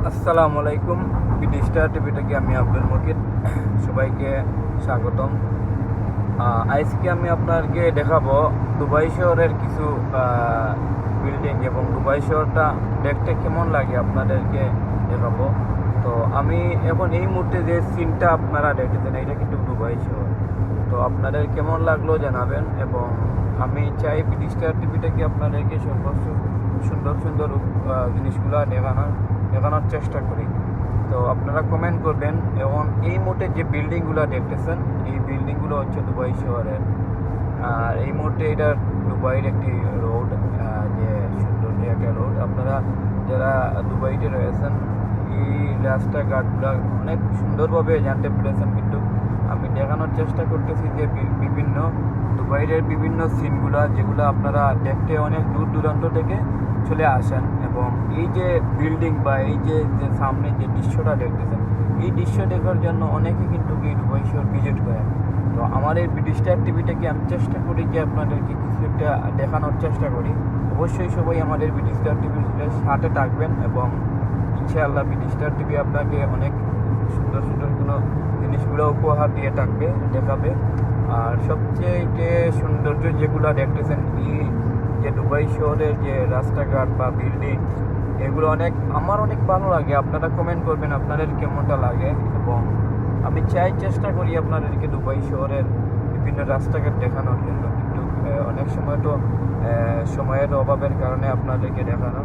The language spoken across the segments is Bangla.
আসসালামু আলাইকুম। বিডি স্টার টিভি থেকে আমি আব্দুল মুকিত, সবাইকে স্বাগতম। আজকে আমি আপনাকে দেখাবো দুবাই শহরের কিছু বিল্ডিং এবং দুবাই শহরটা দেখতে কেমন লাগে আপনাদেরকে দেখাবো। তো আমি এখন এই মুহূর্তে যে সিনটা আপনারা দেখতেছেন এটা কিন্তু দুবাই শহর। তো আপনাদের কেমন লাগলো জানাবেন, এবং আমি চাই বিডি স্টার টিভিটাকে আপনাদেরকে সর্বোচ্চ সুন্দর সুন্দর জিনিসগুলো দেখানোর চেষ্টা করি। তো আপনারা কমেন্ট করবেন। এবং এই মুহূর্তে যে বিল্ডিংগুলো দেখতেছেন এই বিল্ডিংগুলো হচ্ছে দুবাই শহরের। আর এই মুহূর্তে এটা দুবাইয়ের একটি রোড, যে সুন্দর যে একটা রোড। আপনারা যারা দুবাইতে রয়েছেন এই রাস্তাঘাটগুলো অনেক সুন্দরভাবে জানতে পেরেছেন, কিন্তু আমি দেখানোর চেষ্টা করতেছি যে বিভিন্ন দুবাইয়ের বিভিন্ন সিনগুলো যেগুলো আপনারা দেখতে অনেক দূর দূরান্ত থেকে চলে আসেন। এবং এই যে বিল্ডিং বা এই যে সামনে যে দৃশ্যটা দেখতেছেন এই দৃশ্য দেখার জন্য অনেকে কিন্তু এই দুবাই শহর ভিজিট করেন। তো আমার এই বিডি স্টার টিভিটাকে আমি চেষ্টা করি যে আপনাদেরকে কিছু একটা দেখানোর চেষ্টা করি। অবশ্যই সবাই আমাদের বিডি স্টার টিভির সাথে থাকবেন, এবং ইনশাআল্লাহ বিডি স্টার টিভি আপনাকে অনেক সুন্দর সুন্দর কোনো জিনিসগুলো উপহার দিয়ে দেখাবে। আর সবচেয়ে যে সৌন্দর্য যেগুলো দেখতেছেন এই যে দুবাই শহরের যে রাস্তাঘাট বা বিল্ডিং, এগুলো আমার অনেক ভালো লাগে। আপনারা কমেন্ট করবেন আপনাদের কেমনটা লাগে, এবং আমি চেষ্টা করি আপনাদেরকে দুবাই শহরের বিভিন্ন রাস্তাঘাট দেখানোর জন্য, কিন্তু অনেক সময় তো সময়ের অভাবের কারণে আপনাদেরকে দেখানো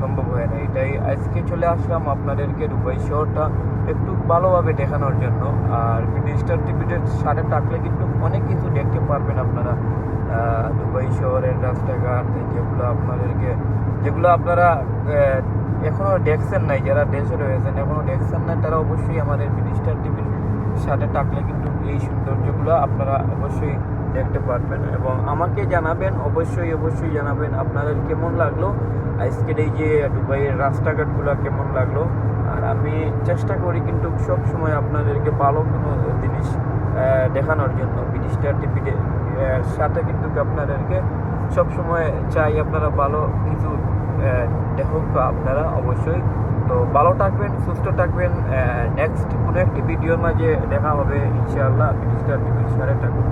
সম্ভব হয় না। এটাই আজকে চলে আসলাম আপনাদেরকে দুবাই শহরটা একটু ভালোভাবে দেখানোর জন্য। আর বিডি স্টার টিভির সাথে থাকলে কিন্তু অনেক কিছু দেখতে পারবেন আপনারা। দুবাই শহরের রাস্তাঘাট যেগুলো আপনারা এখনও দেখছেন নাই, যারা দেশে রয়েছেন এখনও দেখছেন না, তারা অবশ্যই আমাদের বিডি স্টার টিভির সাথে থাকলে কিন্তু এই সৌন্দর্যগুলো আপনারা অবশ্যই দেখতে পারবেন। এবং আমাকে জানাবেন, অবশ্যই জানাবেন আপনাদের কেমন লাগলো আজকের এই যে দুবাইয়ের রাস্তাঘাটগুলো কেমন লাগলো। আর আমি চেষ্টা করি কিন্তু সব সময় আপনাদেরকে ভালো কোনো জিনিস দেখানোর জন্য। বিডি স্টার টিভির সাথে কিন্তু আপনাদেরকে সব সময় চাই আপনারা ভালো কিছু দেখুক আপনারা অবশ্যই। তো ভালো থাকবেন, সুস্থ থাকবেন। নেক্সট কোনো একটি ভিডিওর মাঝে দেখা হবে ইনশাআল্লাহ। বিডি স্টার টিভির সাথে থাকুন।